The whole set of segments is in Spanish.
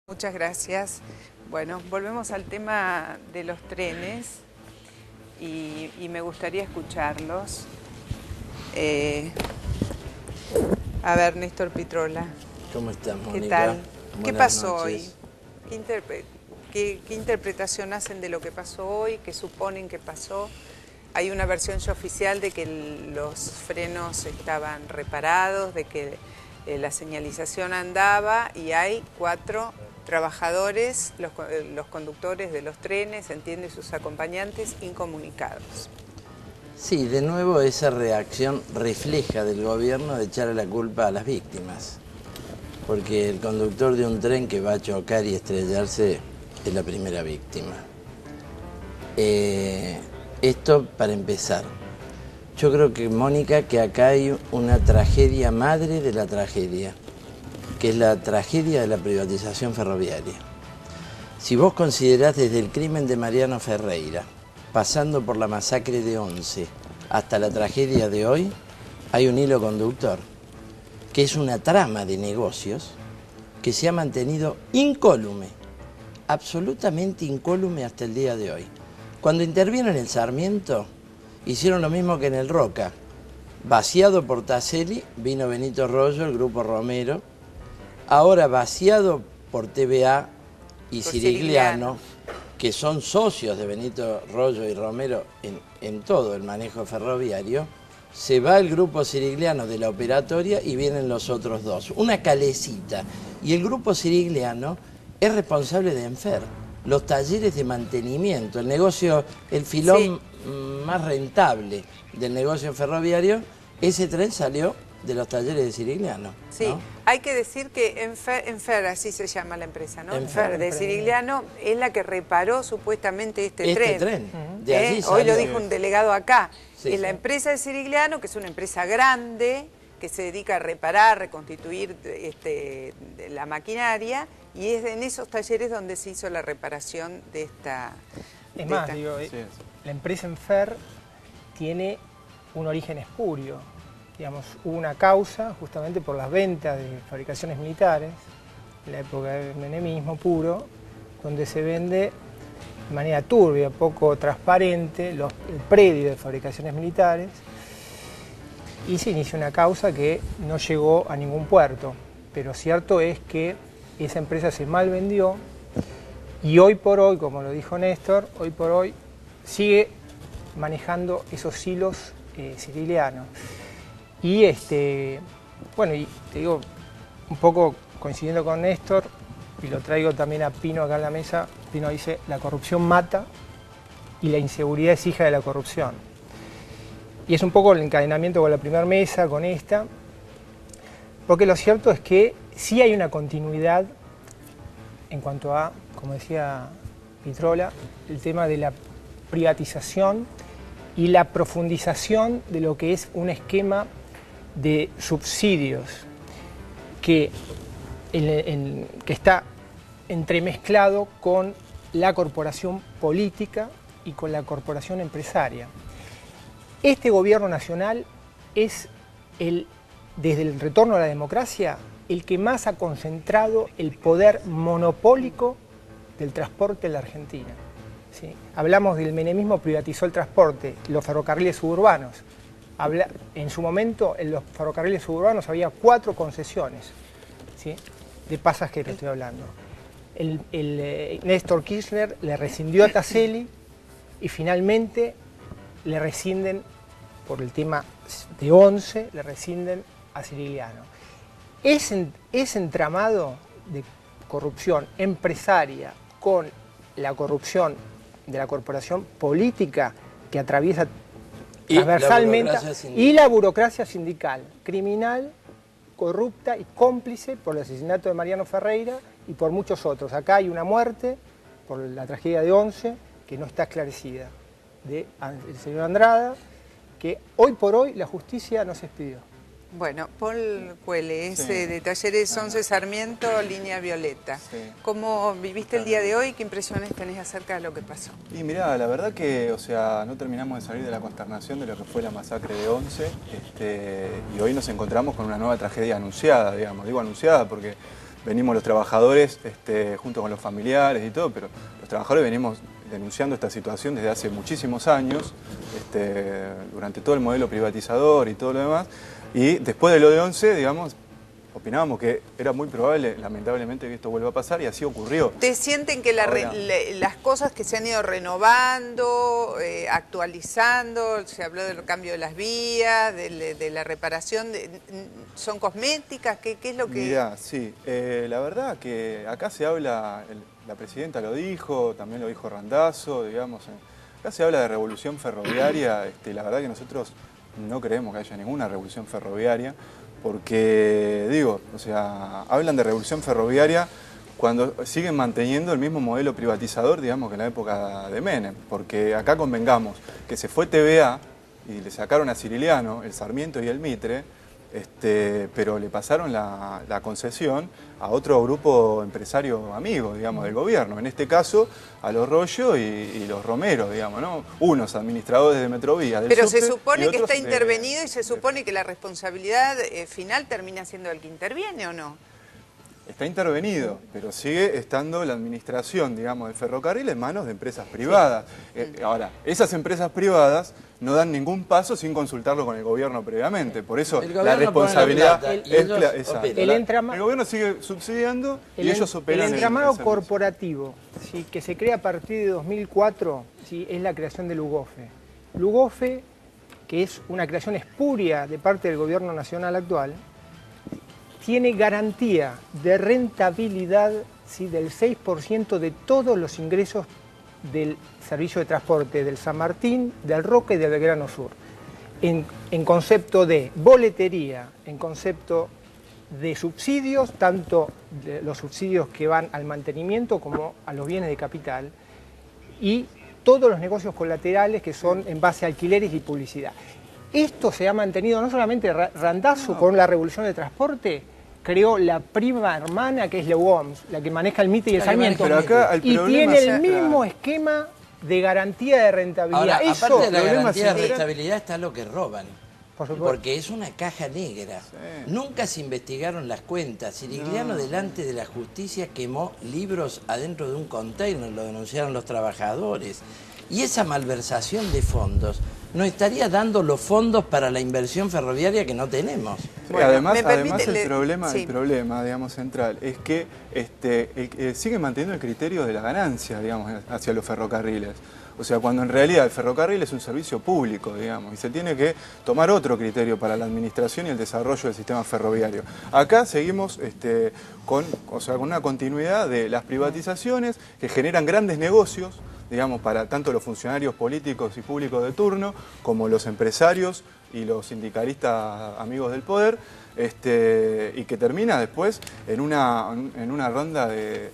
Muchas gracias. Bueno, volvemos al tema de los trenes y me gustaría escucharlos. A ver, Néstor Pitrola. ¿Cómo estás, Mónica? ¿Qué tal? ¿Qué pasó noches. hoy? ¿Qué interpretación hacen de lo que pasó hoy? ¿Qué suponen que pasó? Hay una versión ya oficial de que los frenos estaban reparados, de que la señalización andaba y hay 4 trabajadores, los conductores de los trenes, entiende, sus acompañantes, incomunicados. Sí, de nuevo esa reacción refleja del gobierno de echarle la culpa a las víctimas. Porque el conductor de un tren que va a chocar y estrellarse es la primera víctima. Esto para empezar. Yo creo que, Mónica, que acá hay una tragedia madre de la tragedia, que es la tragedia de la privatización ferroviaria. Si vos considerás desde el crimen de Mariano Ferreira, pasando por la masacre de Once, hasta la tragedia de hoy, hay un hilo conductor, que es una trama de negocios que se ha mantenido incólume, absolutamente incólume hasta el día de hoy. Cuando intervino en el Sarmiento, hicieron lo mismo que en el Roca. Vaciado por Taselli, vino Benito Rollo, el Grupo Romero. Ahora vaciado por TVA y Cirigliano, que son socios de Benito Rollo y Romero en todo el manejo ferroviario, se va el Grupo Cirigliano de la operatoria y vienen los otros dos. Una calecita. Y el Grupo Cirigliano es responsable de Enfer, los talleres de mantenimiento, el negocio, el filón más rentable del negocio ferroviario. Ese tren salió de los talleres de Cirigliano. Sí, ¿no? Hay que decir que Enfer, así se llama la empresa, ¿no? Enfer de Cirigliano es la que reparó supuestamente este tren. De allí hoy lo dijo un delegado acá. Sí, es la empresa de Cirigliano, que es una empresa grande, que se dedica a reparar, reconstituir la maquinaria, y es en esos talleres donde se hizo la reparación de esta... Es más, digo, la empresa Enfer tiene un origen espurio. Digamos, hubo una causa justamente por las ventas de fabricaciones militares, en la época del menemismo puro, donde se vende de manera turbia, poco transparente, el predio de fabricaciones militares, y se inició una causa que no llegó a ningún puerto. Pero cierto es que esa empresa se mal vendió y hoy por hoy, como lo dijo Néstor, hoy por hoy sigue manejando esos hilos ciriglianos. Y bueno, y te digo, un poco coincidiendo con Néstor, y lo traigo también a Pino acá en la mesa. Pino dice: la corrupción mata y la inseguridad es hija de la corrupción. Y es un poco el encadenamiento con la primera mesa, con esta, porque lo cierto es que sí hay una continuidad en cuanto a, como decía Pitrola, el tema de la privatización y la profundización de lo que es un esquema de subsidios que está entremezclado con la corporación política y con la corporación empresaria. Este gobierno nacional es, desde el retorno a la democracia, el que más ha concentrado el poder monopólico del transporte en la Argentina. ¿Sí? Hablamos del menemismo, privatizó el transporte, los ferrocarriles suburbanos. En su momento, en los ferrocarriles suburbanos había 4 concesiones, ¿sí? De pasajeros estoy hablando. Néstor Kirchner le rescindió a Taselli y finalmente le rescinden, por el tema de Once, le rescinden a Cirigliano. Ese entramado de corrupción empresaria con la corrupción de la corporación política que atraviesa transversalmente, y la burocracia sindical, criminal, corrupta y cómplice por el asesinato de Mariano Ferreira y por muchos otros. Acá hay una muerte por la tragedia de Once que no está esclarecida, del señor Andrada, que hoy por hoy la justicia no se expidió. Bueno, Paul Cuele, de Talleres Once Sarmiento, línea violeta. Sí. ¿Cómo viviste el día de hoy? ¿Qué impresiones tenés acerca de lo que pasó? Y mirá, la verdad que, o sea, no terminamos de salir de la consternación de lo que fue la masacre de Once, y hoy nos encontramos con una nueva tragedia anunciada, digamos. Digo anunciada porque venimos los trabajadores junto con los familiares y todo, pero los trabajadores venimos denunciando esta situación desde hace muchísimos años, durante todo el modelo privatizador y todo lo demás, y después de lo de 11, digamos, opinábamos que era muy probable, lamentablemente, que esto vuelva a pasar, y así ocurrió. ¿Ustedes sienten que las cosas que se han ido renovando, actualizando, se habló del cambio de las vías, de la reparación, son cosméticas? ¿Qué es lo que...? Mirá, sí, la verdad que acá se habla, la presidenta lo dijo, también lo dijo Randazzo, digamos, acá se habla de revolución ferroviaria, la verdad que nosotros no creemos que haya ninguna revolución ferroviaria, porque, digo, o sea, hablan de revolución ferroviaria cuando siguen manteniendo el mismo modelo privatizador, digamos, que en la época de Menem, porque acá convengamos que se fue TVA y le sacaron a Ciriliano, el Sarmiento y el Mitre, pero le pasaron la concesión a otro grupo empresario amigo, digamos, del gobierno, en este caso a los Rollo y los Romero, digamos, ¿no? Unos administradores de Metrovía. Pero se supone que está intervenido y se supone que la responsabilidad final termina siendo el que interviene, ¿o no? Está intervenido, pero sigue estando la administración, digamos, del ferrocarril en manos de empresas privadas. Ahora, esas empresas privadas no dan ningún paso sin consultarlo con el gobierno previamente. Por eso la responsabilidad es el gobierno sigue subsidiando y ellos operan. El entramado corporativo, ¿sí?, que se crea a partir de 2004, ¿sí?, es la creación de Lugofe. Lugofe, que es una creación espuria de parte del gobierno nacional actual, tiene garantía de rentabilidad, ¿sí?, del 6% de todos los ingresos del servicio de transporte del San Martín, del Roca y del Belgrano Sur. En concepto de boletería, en concepto de subsidios, tanto de los subsidios que van al mantenimiento como a los bienes de capital, y todos los negocios colaterales que son en base a alquileres y publicidad. Esto se ha mantenido no solamente Randazzo con la revolución del transporte, creó la prima hermana que es la UOMS, la que maneja el Mitre y el Sarmiento, y tiene el mismo esquema de garantía de rentabilidad. Ahora, aparte de la garantía de rentabilidad está lo que roban. Porque es una caja negra. Sí. Nunca se investigaron las cuentas. Cirigliano delante de la justicia quemó libros adentro de un container, lo denunciaron los trabajadores. Y esa malversación de fondos nos estaría dando los fondos para la inversión ferroviaria que no tenemos. Bueno, además el problema, digamos, central es que sigue manteniendo el criterio de la ganancia, digamos, hacia los ferrocarriles. O sea, cuando en realidad el ferrocarril es un servicio público, digamos, y se tiene que tomar otro criterio para la administración y el desarrollo del sistema ferroviario. Acá seguimos con una continuidad de las privatizaciones que generan grandes negocios, digamos, para tanto los funcionarios políticos y públicos de turno, como los empresarios y los sindicalistas amigos del poder, y que termina después en una ronda de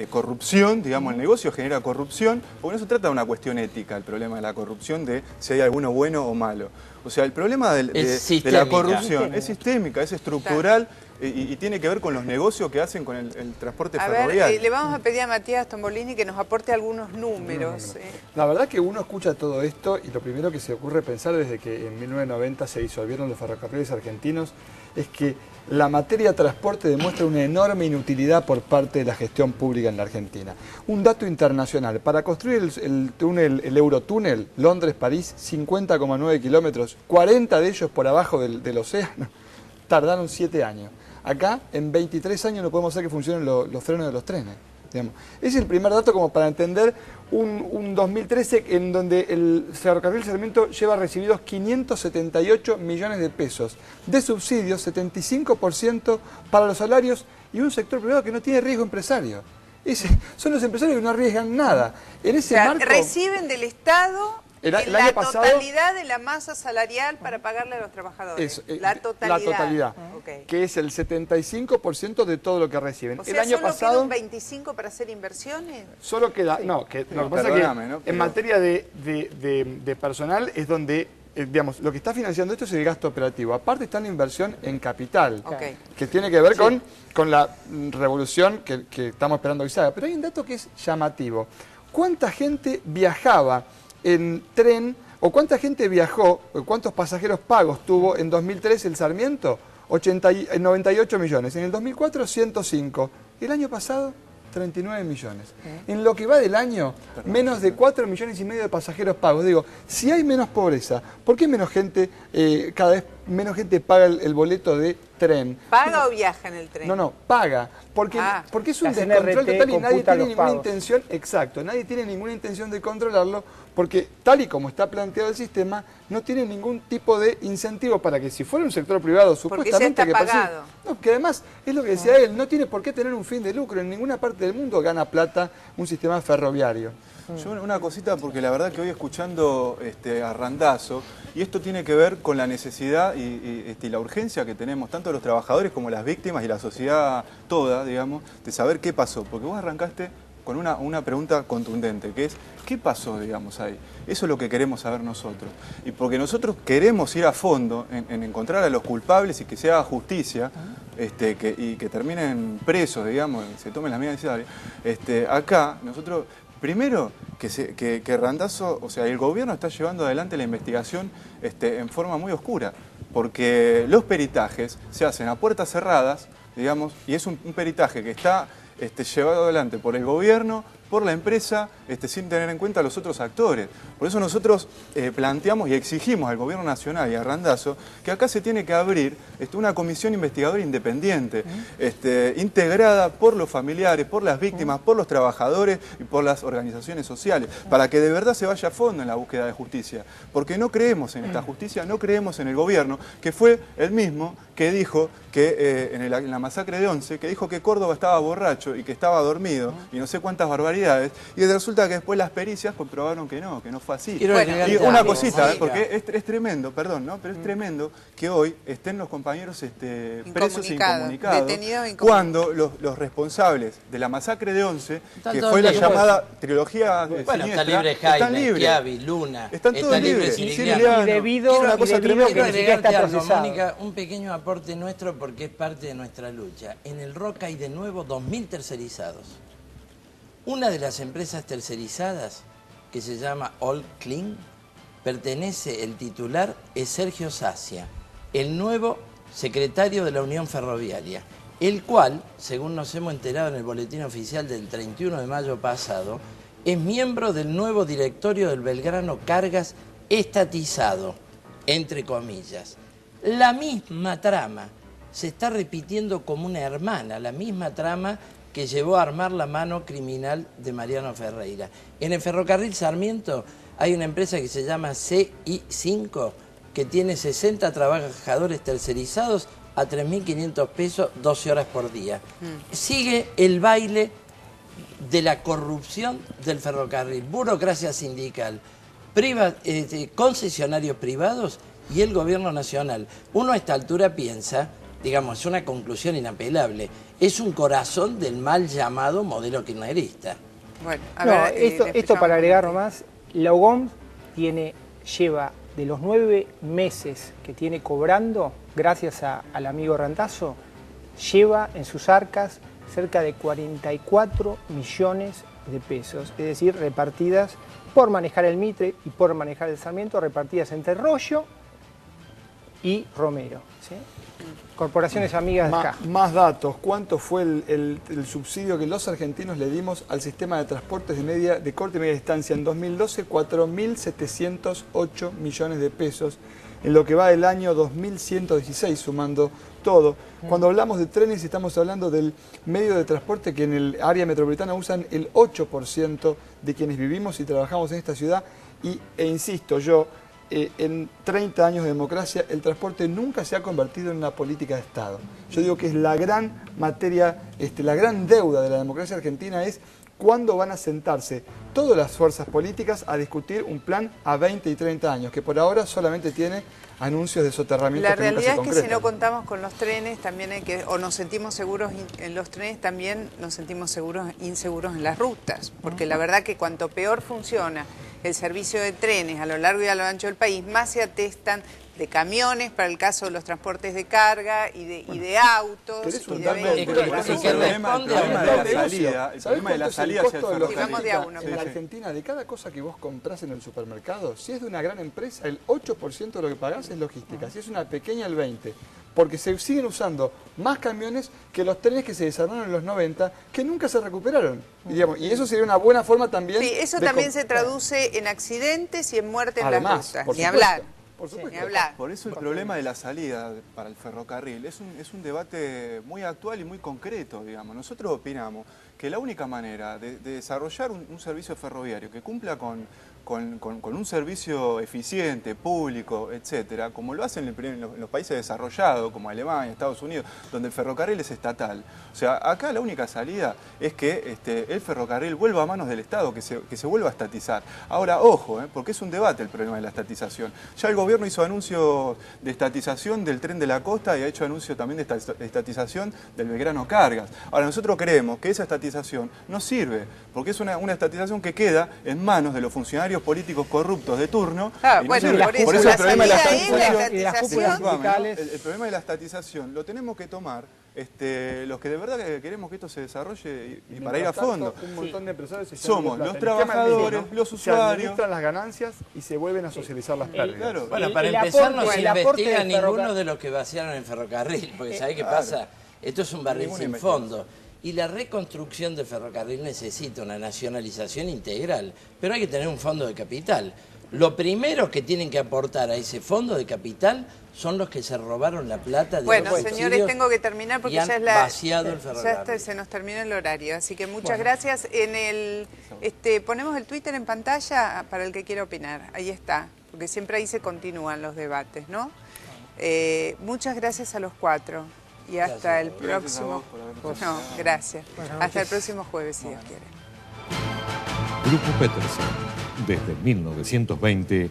corrupción, digamos, el negocio genera corrupción, porque no se trata de una cuestión ética, el problema de la corrupción, de si hay alguno bueno o malo. O sea, el problema de la corrupción es sistémica, es estructural, y tiene que ver con los negocios que hacen con el transporte ferroviario. A ver, le vamos a pedir a Matías Tombolini que nos aporte algunos números. La verdad que uno escucha todo esto y lo primero que se ocurre pensar desde que en 1990 se disolvieron los ferrocarriles argentinos es que la materia transporte demuestra una enorme inutilidad por parte de la gestión pública en la Argentina. Un dato internacional, para construir el Eurotúnel Londres-París, 50,9 kilómetros, 40 de ellos por abajo del océano, tardaron 7 años. Acá, en 23 años no podemos hacer que funcionen los frenos de los trenes. Digamos. Ese es el primer dato como para entender un 2013 en donde el ferrocarril Sarmiento lleva recibidos 578 millones de pesos de subsidios, 75% para los salarios y un sector privado que no tiene riesgo empresario. Son los empresarios que no arriesgan nada. En ese marco, reciben del Estado el la año pasado, totalidad de la masa salarial para pagarle a los trabajadores. La totalidad, que es el 75% de todo lo que reciben. O sea, el año pasado queda un 25% para hacer inversiones. Solo queda, lo que pasa es que en materia de personal es donde, digamos, lo que está financiando esto es el gasto operativo. Aparte está la inversión en capital, que tiene que ver con la revolución que estamos esperando que se haga. Pero hay un dato que es llamativo. ¿Cuánta gente viajaba en tren, o cuánta gente viajó, o cuántos pasajeros pagos tuvo en 2003 el Sarmiento? 98 millones. En el 2004, 105. El año pasado, 39 millones. En lo que va del año, menos de 4,5 millones de pasajeros pagos. Digo, si hay menos pobreza, ¿por qué menos gente, cada vez menos gente paga el boleto de tren? ¿Paga o viaja en el tren? No, paga. Porque es un La descontrol CNRT total y nadie computa tiene los ninguna pagos. intención, exacto, nadie tiene ninguna intención de controlarlo, porque tal y como está planteado el sistema, no tiene ningún tipo de incentivo para que si fuera un sector privado, Porque supuestamente ya está que pagado. no, que además es lo que decía él, no tiene por qué tener un fin de lucro, en ninguna parte del mundo gana plata un sistema ferroviario. Yo una cosita, porque la verdad que hoy escuchando a Randazzo, y esto tiene que ver con la necesidad y la urgencia que tenemos, tanto los trabajadores como las víctimas y la sociedad toda, digamos, de saber qué pasó. Porque vos arrancaste con una pregunta contundente, que es, ¿qué pasó, digamos, ahí? Eso es lo que queremos saber nosotros. Y porque nosotros queremos ir a fondo en encontrar a los culpables y que se haga justicia, y que terminen presos, digamos, y se tomen las medidas necesarias. Acá, nosotros... Primero, que Randazzo, o sea, el gobierno está llevando adelante la investigación en forma muy oscura, porque los peritajes se hacen a puertas cerradas, digamos, y es un peritaje que está llevado adelante por el gobierno, por la empresa, sin tener en cuenta a los otros actores. Por eso nosotros planteamos y exigimos al gobierno nacional y a Randazzo que acá se tiene que abrir una comisión investigadora independiente, integrada por los familiares, por las víctimas, por los trabajadores y por las organizaciones sociales, para que de verdad se vaya a fondo en la búsqueda de justicia. Porque no creemos en esta justicia, no creemos en el gobierno, que fue el mismo que dijo que en la masacre de Once, que dijo que Córdoba estaba borracho y que estaba dormido y no sé cuántas barbaridades, y resulta que después las pericias comprobaron que no fue así. Quiero agregar Y algo, una cosita, Mónica. porque es tremendo, perdón, ¿no? Pero es tremendo que hoy estén los compañeros presos e incomunicados, detenidos e incomunicados. cuando los responsables de la masacre de Once, Están que todos fue la libres. llamada trilogía Bueno, siniestra, está libre están Jaime, libres. Schiavi, Luna, Están todos está libre libres. Siciliano. Siciliano. Y debido, Quiero una cosa y debido tremenda. que ni siquiera está agregarte algo, procesado. Mónica, un pequeño aporte nuestro porque es parte de nuestra lucha. En el Roca hay de nuevo 2.000 tercerizados. Una de las empresas tercerizadas, que se llama All Clean, pertenece, el titular es Sergio Sacia, el nuevo secretario de la Unión Ferroviaria, el cual, según nos hemos enterado en el boletín oficial del 31 de mayo pasado, es miembro del nuevo directorio del Belgrano Cargas estatizado, entre comillas. La misma trama se está repitiendo como una hermana, la misma trama que llevó a armar la mano criminal de Mariano Ferreira. En el ferrocarril Sarmiento hay una empresa que se llama CI5, que tiene 60 trabajadores tercerizados a 3.500 pesos, 12 horas por día. Sigue el baile de la corrupción del ferrocarril, burocracia sindical, concesionarios privados y el gobierno nacional. Uno a esta altura piensa, digamos, es una conclusión inapelable, es un corazón del mal llamado modelo kirchnerista. Bueno, a No, ver, esto para agregar nomás, la UGOM lleva de los 9 meses que tiene cobrando, gracias al amigo Randazzo, lleva en sus arcas cerca de 44 millones de pesos, es decir, repartidas por manejar el Mitre y por manejar el Sarmiento, repartidas entre Rollo y Romero, ¿sí? Corporaciones amigas de acá. Más datos, ¿cuánto fue el subsidio que los argentinos le dimos al sistema de transportes de corta y media distancia en 2012? 4.708 millones de pesos, en lo que va del año 2116, sumando todo. Cuando hablamos de trenes estamos hablando del medio de transporte que en el área metropolitana usan el 8% de quienes vivimos y trabajamos en esta ciudad, e insisto yo, en 30 años de democracia, el transporte nunca se ha convertido en una política de Estado. Yo digo que es la gran materia, la gran deuda de la democracia argentina es cuándo van a sentarse todas las fuerzas políticas a discutir un plan a 20 y 30 años, que por ahora solamente tiene anuncios de soterramiento. La que nunca se realidad es que si concretan. no contamos con los trenes, también o nos sentimos seguros en los trenes, también nos sentimos inseguros en las rutas, porque la verdad que cuanto peor funciona el servicio de trenes a lo largo y a lo ancho del país, más se atestan de camiones para el caso de los transportes de carga y de autos ¿Querés y de untarme el vehículos. Sí, que responde a el una problema de la negocio? salida, el ¿Sabés problema de la cuánto es el salida hacia el costo de ferrocarril. Vamos de a uno, en claro. Argentina, de cada cosa que vos comprás en el supermercado, si es de una gran empresa, el 8% de lo que pagás es logística, si es una pequeña, el 20%. porque se siguen usando más camiones que los trenes que se desarrollaron en los 90, que nunca se recuperaron. Y eso sería una buena forma también... Sí, eso también se traduce en accidentes y en muerte en Además, las rutas. por Ni supuesto. hablar. Por supuesto. Ni hablar. Por eso el problema de la salida para el ferrocarril es un debate muy actual y muy concreto, digamos. Nosotros opinamos que la única manera de desarrollar un servicio ferroviario que cumpla con un servicio eficiente, público, etcétera, como lo hacen en los países desarrollados, como Alemania, Estados Unidos, donde el ferrocarril es estatal. O sea, acá la única salida es que el ferrocarril vuelva a manos del Estado, que se vuelva a estatizar. Ahora, ojo, porque es un debate el problema de la estatización. Ya el gobierno hizo anuncio de estatización del tren de la costa y ha hecho anuncio también de estatización del Belgrano Cargas. Ahora, nosotros creemos que esa estatización no sirve, porque es una estatización que queda en manos de los funcionarios políticos corruptos de turno. Bueno, por eso el problema de la estatización. El problema de la estatización lo tenemos que tomar los que de verdad queremos que esto se desarrolle y para ir a fondo. Un montón de empresarios somos los trabajadores, los se usuarios. administran las ganancias y se vuelven a socializar las pérdidas. Claro. Bueno, para empezar no se investiga ninguno de los que vaciaron el ferrocarril, porque ¿sabe qué pasa? Esto es un barril sin fondo. Y la reconstrucción del ferrocarril necesita una nacionalización integral, pero hay que tener un fondo de capital. Lo primero que tienen que aportar a ese fondo de capital son los que se robaron la plata de Bueno, los señores, tengo que terminar porque ya es vaciado el ferrocarril. Ya se nos termina el horario, así que muchas gracias. Ponemos el Twitter en pantalla para el que quiera opinar, ahí está, porque siempre ahí se continúan los debates, ¿no? Muchas gracias a los cuatro. Y hasta el próximo... No, gracias. Hasta el próximo jueves, si Dios quiere. Grupo Petersen, desde 1920,